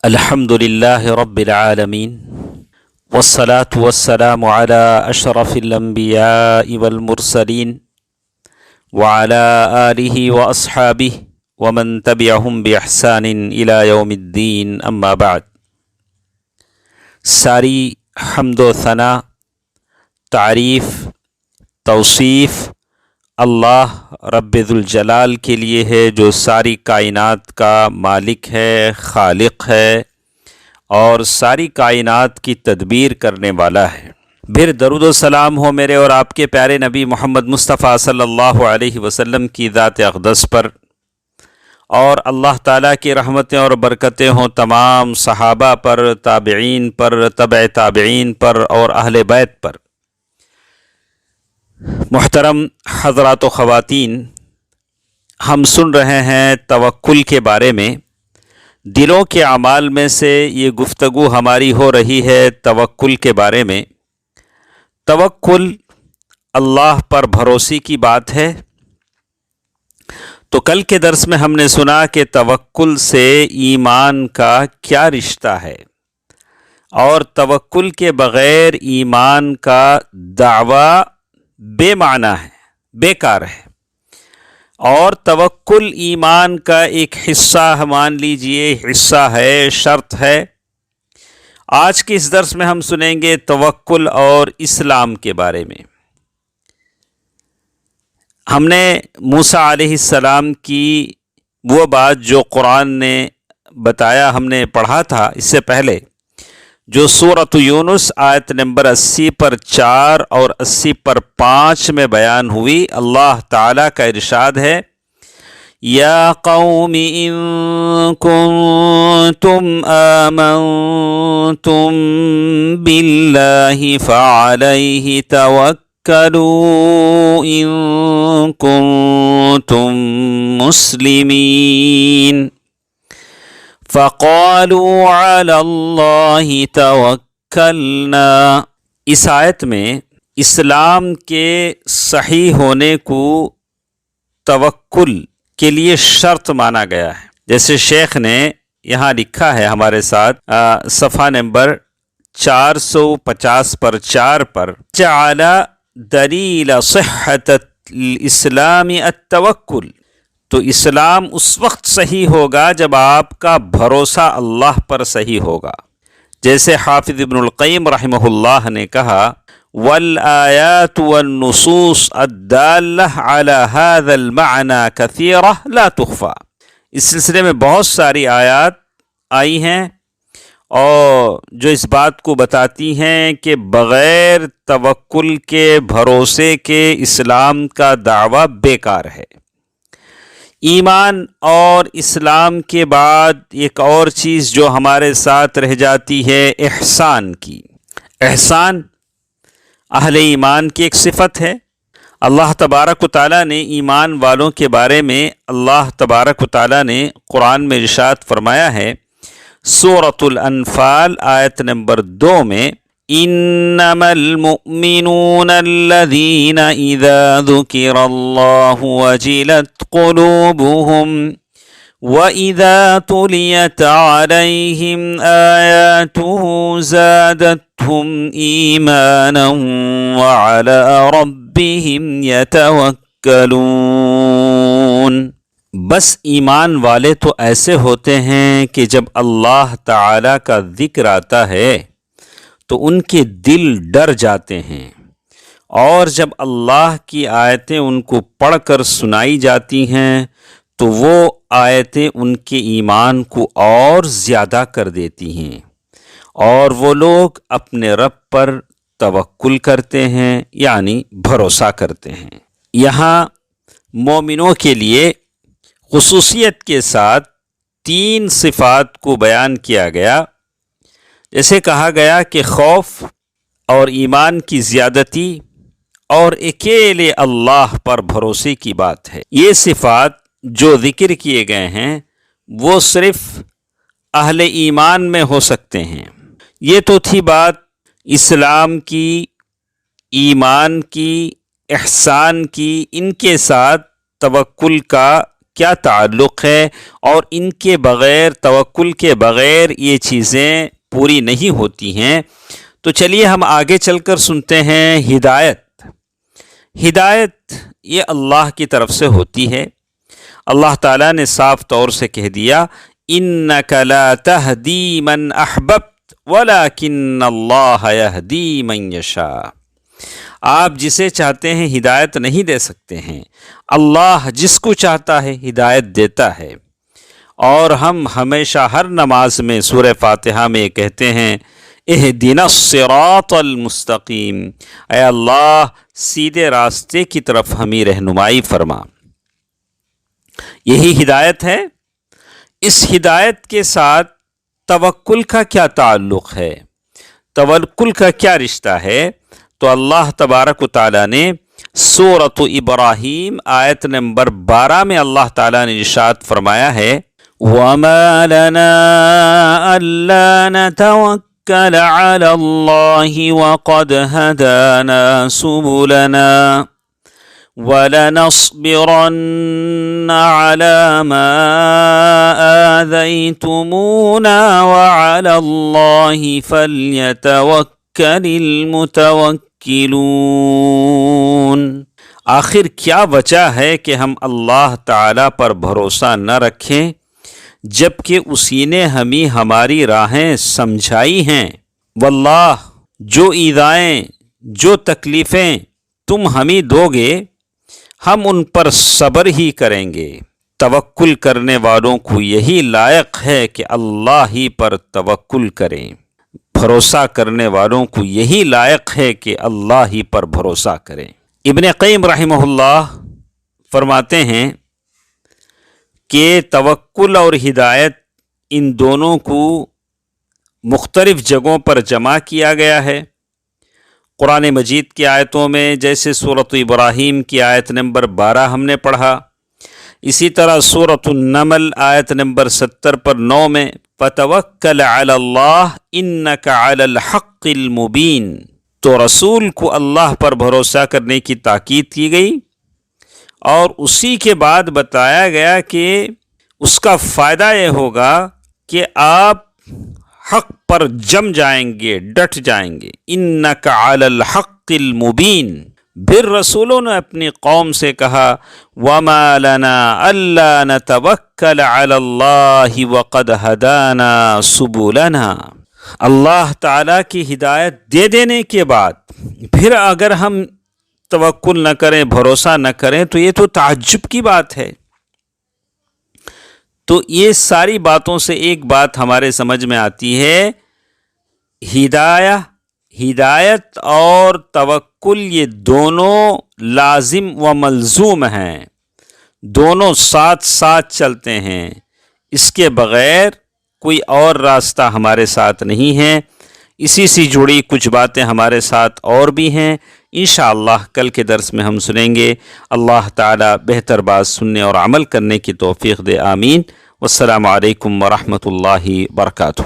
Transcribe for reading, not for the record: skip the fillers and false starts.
الحمد للہ رب العالمین والصلاة والسلام على اشرف الانبیاء والمرسلین وعلى آلہ واصحابہ ومن تبعہم باحسان الى یوم الدین اما بعد۔ ساری حمد و ثنا، تعریف، توصیف اللہ رب ذوالجلال کے لیے ہے، جو ساری کائنات کا مالک ہے، خالق ہے اور ساری کائنات کی تدبیر کرنے والا ہے۔ پھر درود و سلام ہو میرے اور آپ کے پیارے نبی محمد مصطفیٰ صلی اللہ علیہ وسلم کی ذات اقدس پر، اور اللہ تعالیٰ کی رحمتیں اور برکتیں ہوں تمام صحابہ پر، تابعین پر، تبع تابعین پر اور اہل بیت پر۔ محترم حضرات و خواتین، ہم سن رہے ہیں توکل کے بارے میں۔ دلوں کے اعمال میں سے یہ گفتگو ہماری ہو رہی ہے توکل کے بارے میں۔ توکل اللہ پر بھروسے کی بات ہے۔ تو کل کے درس میں ہم نے سنا کہ توکل سے ایمان کا کیا رشتہ ہے، اور توکل کے بغیر ایمان کا دعویٰ بے معنی ہے، بیکار ہے، اور توکل ایمان کا ایک حصہ مان لیجئے، حصہ ہے، شرط ہے۔ آج کے اس درس میں ہم سنیں گے توکل اور اسلام کے بارے میں۔ ہم نے موسیٰ علیہ السلام کی وہ بات جو قرآن نے بتایا، ہم نے پڑھا تھا اس سے پہلے، جو سورۃ یونس آیت نمبر 80 پر 4 اور 80 پر 5 میں بیان ہوئی۔ اللہ تعالیٰ کا ارشاد ہے، یا قوم ان کنتم آمنتم باللہ فعلیہ توکلوا ان کنتم مسلمین فقالوا علی اللہ توکلنا۔ اس آیت میں اسلام کے صحیح ہونے کو توکل کے لیے شرط مانا گیا ہے۔ جیسے شیخ نے یہاں لکھا ہے ہمارے ساتھ صفحہ نمبر 450 پر 4 پر، جعل دلیل صحت الاسلام التوکل۔ تو اسلام اس وقت صحیح ہوگا جب آپ کا بھروسہ اللہ پر صحیح ہوگا۔ جیسے حافظ ابن القیم رحمہ اللہ نے کہا، والآیات والنصوص الدالہ علی هذا المعنى کثیرہ لا تخفى۔ اس سلسلے میں بہت ساری آیات آئی ہیں اور جو اس بات کو بتاتی ہیں کہ بغیر توکل کے، بھروسے کے، اسلام کا دعویٰ بیکار ہے۔ ایمان اور اسلام کے بعد ایک اور چیز جو ہمارے ساتھ رہ جاتی ہے، احسان کی۔ احسان اہل ایمان کی ایک صفت ہے۔ اللہ تبارک و تعالیٰ نے ایمان والوں کے بارے میں، اللہ تبارک و تعالیٰ نے قرآن میں ارشاد فرمایا ہے، سورۃ الانفال آیت نمبر 2 میں، انما المؤمنون الذین اذا ذکر اللہ وجلت قلوبهم وَإِذَا تُلِيَتْ عَلَيْهِمْ آيَاتُهُ زَادَتْهُمْ إِيمَانًا وَعَلَى رَبِّهِمْ يَتَوَكَّلُونَ۔ بس ایمان والے تو ایسے ہوتے ہیں کہ جب اللہ تعالیٰ کا ذکر آتا ہے تو ان کے دل ڈر جاتے ہیں، اور جب اللہ کی آیتیں ان کو پڑھ کر سنائی جاتی ہیں تو وہ آیتیں ان کے ایمان کو اور زیادہ کر دیتی ہیں، اور وہ لوگ اپنے رب پر توکل کرتے ہیں، یعنی بھروسہ کرتے ہیں۔ یہاں مومنوں کے لیے خصوصیت کے ساتھ 3 صفات کو بیان کیا گیا۔ جیسے کہا گیا کہ خوف اور ایمان کی زیادتی اور اکیلے اللہ پر بھروسے کی بات ہے۔ یہ صفات جو ذکر کیے گئے ہیں وہ صرف اہل ایمان میں ہو سکتے ہیں۔ یہ تو تھی بات اسلام کی، ایمان کی، احسان کی، ان کے ساتھ توکل کا کیا تعلق ہے، اور ان کے بغیر، توکل کے بغیر یہ چیزیں پوری نہیں ہوتی ہیں۔ تو چلیے ہم آگے چل کر سنتے ہیں ہدایت۔ ہدایت یہ اللہ کی طرف سے ہوتی ہے۔ اللہ تعالیٰ نے صاف طور سے کہہ دیا اِنَّكَ لَا تَهْدِي مَنْ أَحْبَبْتَ وَلَكِنَّ اللَّهَ يَهْدِي مَنْ يَشَاءُ۔ آپ جسے چاہتے ہیں ہدایت نہیں دے سکتے ہیں، اللہ جس کو چاہتا ہے ہدایت دیتا ہے۔ اور ہم ہمیشہ ہر نماز میں سورہ فاتحہ میں کہتے ہیں اہدنا الصراط المستقیم، اے اللہ سیدھے راستے کی طرف ہمیں رہنمائی فرما۔ یہی ہدایت ہے۔ اس ہدایت کے ساتھ توکل کا کیا تعلق ہے، توکل کا کیا رشتہ ہے؟ تو اللہ تبارک و تعالیٰ نے سورۃ ابراہیم آیت نمبر 12 میں اللہ تعالیٰ نے ارشاد فرمایا ہے وَمَا لَنَا أَلَّا نَتَوَكَّلَ عَلَى اللَّهِ وَقَدْ هَدَانَا سُبُلَنَا وَلَنَصْبِرَنَّ عَلَى مَا آذَيْتُمُونَا وَعَلَى اللَّهِ فَلْيَتَوَكَّلِ الْمُتَوَكِّلُونَ۔ آخر کیا وجہ ہے کہ ہم اللہ تعالیٰ پر بھروسہ نہ رکھیں جبکہ اسی نے ہمیں ہماری راہیں سمجھائی ہیں۔ واللہ جو ایذائیں، جو تکلیفیں تم ہمیں دو گے ہم ان پر صبر ہی کریں گے۔ توکل کرنے والوں کو یہی لائق ہے کہ اللہ ہی پر توکل کریں، بھروسہ کرنے والوں کو یہی لائق ہے کہ اللہ ہی پر بھروسہ کریں۔ ابن قیم رحمہ اللہ فرماتے ہیں کہ توکل اور ہدایت ان دونوں کو مختلف جگہوں پر جمع کیا گیا ہے۔ قرآن مجید کی آیتوں میں جیسے سورۃ ابراہیم کی آیت نمبر 12 ہم نے پڑھا، اسی طرح سورۃ النمل آیت نمبر 70 پر 9 میں فَتَوَكَّلْ عَلَى اللَّهِ إِنَّكَ عَلَى الْحَقِّ الْمُبِينِ، تو رسول کو اللہ پر بھروسہ کرنے کی تاکید کی گئی، اور اسی کے بعد بتایا گیا کہ اس کا فائدہ یہ ہوگا کہ آپ حق پر جم جائیں گے، ڈٹ جائیں گے۔ اِنَّكَ عَلَى الْحَقِّ الْمُبِينِ۔ پھر رسولوں نے اپنی قوم سے کہا وَمَا لَنَا أَلَّا نَتَوَكَّلَ عَلَى اللَّهِ وَقَدْ هَدَانَا سُبُلَنَا۔ اللہ تعالیٰ کی ہدایت دے دینے کے بعد پھر اگر ہم توکل نہ کریں، بھروسہ نہ کریں تو یہ تو تعجب کی بات ہے۔ تو یہ ساری باتوں سے ایک بات ہمارے سمجھ میں آتی ہے، ہدایت اور توکل یہ دونوں لازم و ملزوم ہیں، دونوں ساتھ ساتھ چلتے ہیں، اس کے بغیر کوئی اور راستہ ہمارے ساتھ نہیں ہے۔ اسی سے جڑی کچھ باتیں ہمارے ساتھ اور بھی ہیں، انشاءاللہ کل کے درس میں ہم سنیں گے۔ اللہ تعالی بہتر بات سننے اور عمل کرنے کی توفیق دے، آمین۔ والسلام علیکم ورحمۃ اللہ وبرکاتہ۔